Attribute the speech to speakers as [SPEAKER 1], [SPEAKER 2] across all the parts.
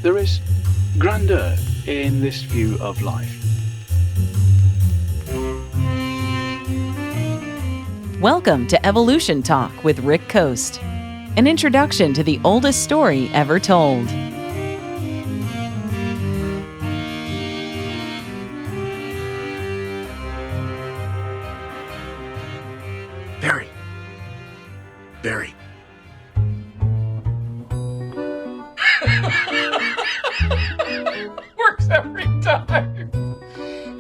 [SPEAKER 1] There is grandeur in this view of life.
[SPEAKER 2] Welcome to Evolution Talk with Rick Coast, an introduction to the oldest story ever told.
[SPEAKER 3] Barry.
[SPEAKER 4] Works every time.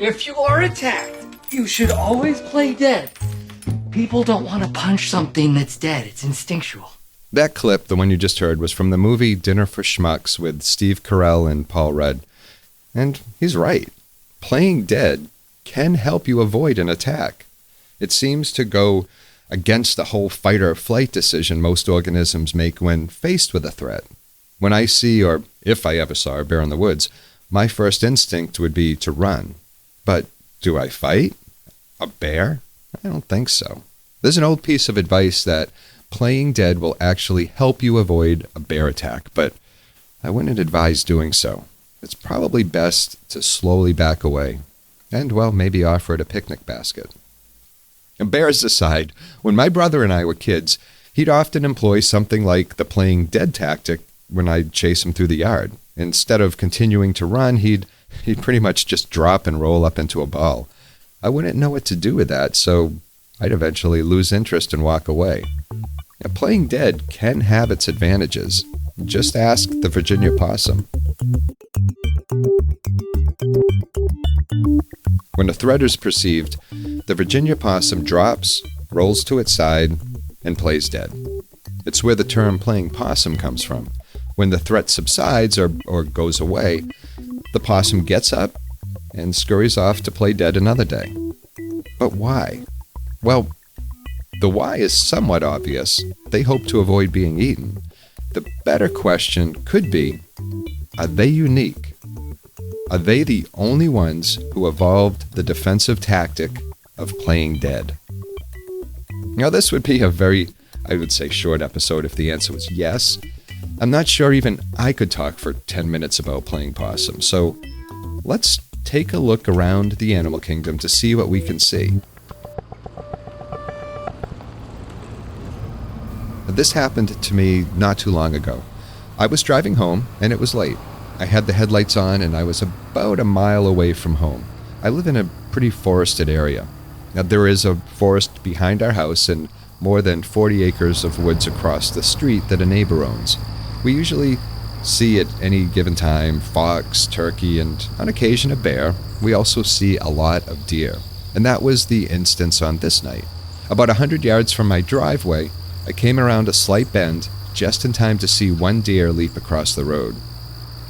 [SPEAKER 4] If you are attacked, you should always play dead. People don't want to punch something that's dead. It's instinctual.
[SPEAKER 5] That clip, the one you just heard, was from the movie Dinner for Schmucks with Steve Carell and Paul Rudd. And he's right. Playing dead can help you avoid an attack. It seems to go against the whole fight or flight decision most organisms make when faced with a threat. When I see, or if I ever saw a bear in the woods, my first instinct would be to run. But do I fight? A bear? I don't think so. There's an old piece of advice that playing dead will actually help you avoid a bear attack, but I wouldn't advise doing so. It's probably best to slowly back away and, well, maybe offer it a picnic basket. And bears aside, when my brother and I were kids, he'd often employ something like the playing dead tactic when I'd chase him through the yard. Instead of continuing to run, he'd pretty much just drop and roll up into a ball. I wouldn't know what to do with that, so I'd eventually lose interest and walk away. Now, playing dead can have its advantages. Just ask the Virginia possum. When a threat is perceived, the Virginia possum drops, rolls to its side, and plays dead. It's where the term playing possum comes from. When the threat subsides or goes away, the possum gets up and scurries off to play dead another day. But why? Well, the why is somewhat obvious. They hope to avoid being eaten. The better question could be, are they unique? Are they the only ones who evolved the defensive tactic of playing dead? Now, this would be a very, I would say, short episode if the answer was yes. I'm not sure even I could talk for 10 minutes about playing possum, so let's take a look around the animal kingdom to see what we can see. This happened to me not too long ago. I was driving home, and it was late. I had the headlights on, and I was about a mile away from home. I live in a pretty forested area. Now, there is a forest behind our house and more than 40 acres of woods across the street that a neighbor owns. We usually see at any given time fox, turkey, and on occasion a bear. We also see a lot of deer. And that was the instance on this night. About 100 yards from my driveway, I came around a slight bend just in time to see one deer leap across the road,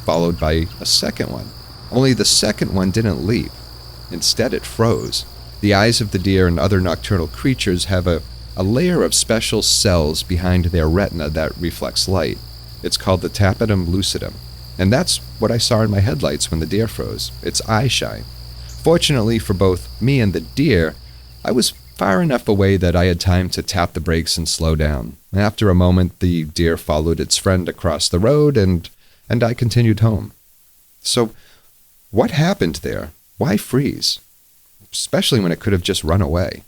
[SPEAKER 5] followed by a second one. Only the second one didn't leap. Instead, it froze. The eyes of the deer and other nocturnal creatures have a layer of special cells behind their retina that reflects light. It's called the tapetum lucidum. And that's what I saw in my headlights when the deer froze. It's eye shine. Fortunately for both me and the deer, I was far enough away that I had time to tap the brakes and slow down. After a moment, the deer followed its friend across the road, and I continued home. So, what happened there? Why freeze? Especially when it could have just run away.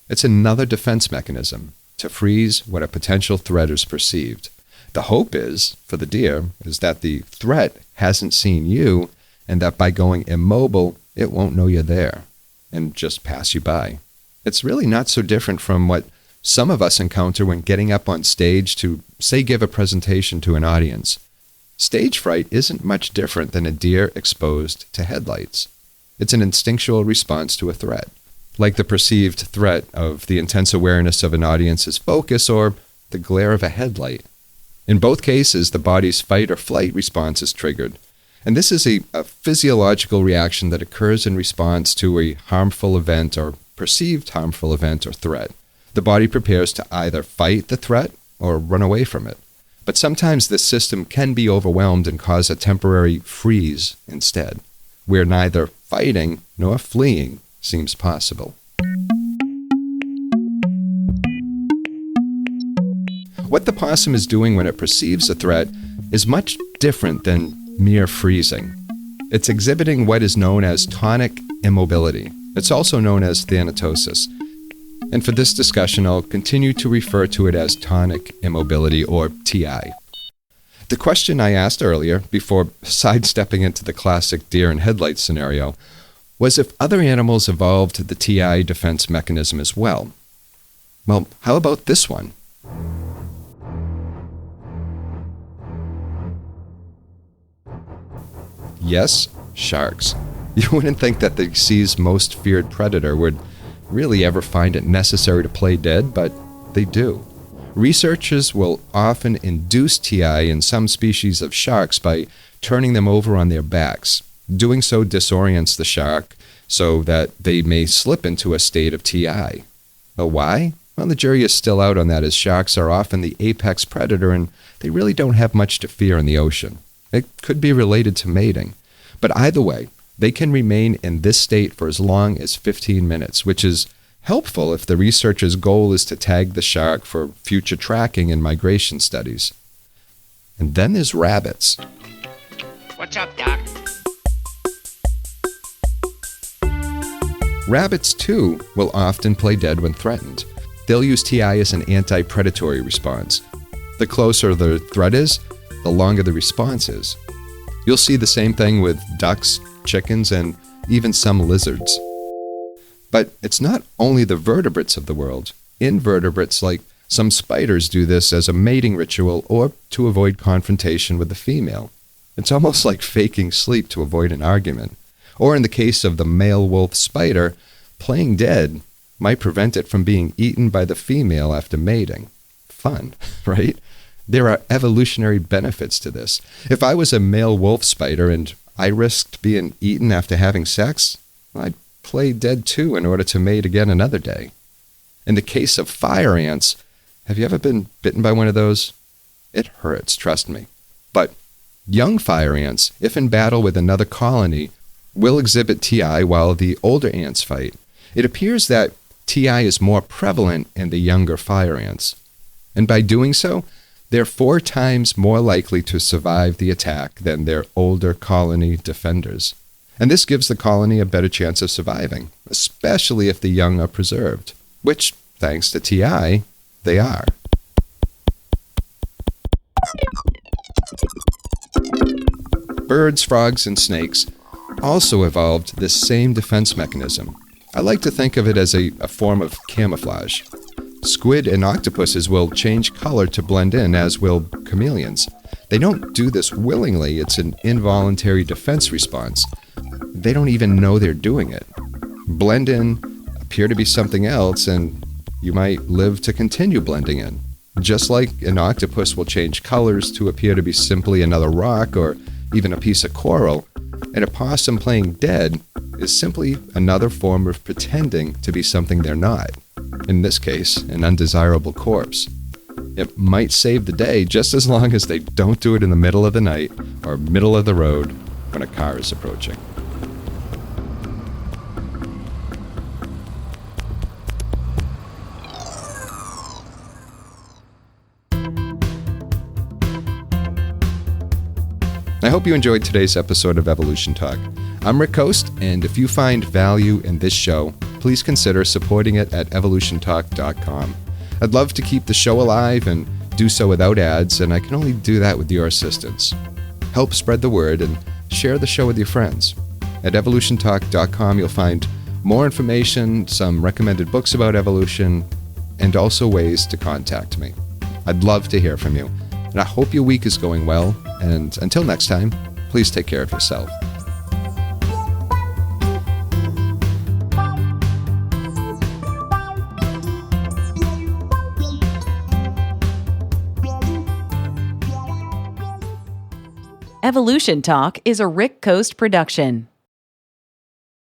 [SPEAKER 5] It's another defense mechanism, to freeze when a potential threat is perceived. The hope is, for the deer, is that the threat hasn't seen you, and that by going immobile, it won't know you're there, and just pass you by. It's really not so different from what some of us encounter when getting up on stage to, say, give a presentation to an audience. Stage fright isn't much different than a deer exposed to headlights. It's an instinctual response to a threat, like the perceived threat of the intense awareness of an audience's focus or the glare of a headlight. In both cases, the body's fight or flight response is triggered. And this is a physiological reaction that occurs in response to a harmful event or perceived harmful event or threat. The body prepares to either fight the threat or run away from it. But sometimes this system can be overwhelmed and cause a temporary freeze instead, where neither fighting nor fleeing seems possible. What the possum is doing when it perceives a threat is much different than mere freezing. It's exhibiting what is known as tonic immobility. It's also known as thanatosis. And for this discussion, I'll continue to refer to it as tonic immobility, or TI. The question I asked earlier, before sidestepping into the classic deer in headlights scenario, was if other animals evolved the TI defense mechanism as well. Well, how about this one? Yes, sharks. You wouldn't think that the sea's most feared predator would really ever find it necessary to play dead, but they do. Researchers will often induce TI in some species of sharks by turning them over on their backs. Doing so disorients the shark so that they may slip into a state of TI. But why? Well, the jury is still out on that, as sharks are often the apex predator and they really don't have much to fear in the ocean. It could be related to mating. But either way, they can remain in this state for as long as 15 minutes, which is helpful if the researcher's goal is to tag the shark for future tracking and migration studies. And then there's rabbits.
[SPEAKER 6] What's up, Doc?
[SPEAKER 5] Rabbits, too, will often play dead when threatened. They'll use TI as an anti-predatory response. The closer the threat is, the longer the response is. You'll see the same thing with ducks, chickens, and even some lizards. But it's not only the vertebrates of the world. Invertebrates like some spiders do this as a mating ritual or to avoid confrontation with the female. It's almost like faking sleep to avoid an argument. Or in the case of the male wolf spider, playing dead might prevent it from being eaten by the female after mating. Fun, right? There are evolutionary benefits to this. If I was a male wolf spider and I risked being eaten after having sex, I'd play dead too in order to mate again another day. In the case of fire ants, have you ever been bitten by one of those? It hurts, trust me. But young fire ants, if in battle with another colony, will exhibit TI while the older ants fight. It appears that TI is more prevalent in the younger fire ants. And by doing so, they're 4 times more likely to survive the attack than their older colony defenders. And this gives the colony a better chance of surviving, especially if the young are preserved, which, thanks to TI, they are. Birds, frogs, and snakes also evolved this same defense mechanism. I like to think of it as a form of camouflage. Squid and octopuses will change color to blend in, as will chameleons. They don't do this willingly. It's an involuntary defense response. They don't even know they're doing it. Blend in, appear to be something else, and you might live to continue blending in. Just like an octopus will change colors to appear to be simply another rock or even a piece of coral, and a possum playing dead is simply another form of pretending to be something they're not. In this case, an undesirable corpse. It might save the day just as long as they don't do it in the middle of the night or middle of the road when a car is approaching. I hope you enjoyed today's episode of Evolution Talk. I'm Rick Coast, and if you find value in this show, please consider supporting it at evolutiontalk.com. I'd love to keep the show alive and do so without ads, and I can only do that with your assistance. Help spread the word and share the show with your friends. At evolutiontalk.com, you'll find more information, some recommended books about evolution, and also ways to contact me. I'd love to hear from you, and I hope your week is going well. And until next time, please take care of yourself.
[SPEAKER 2] Evolution Talk is a Rick Coast production.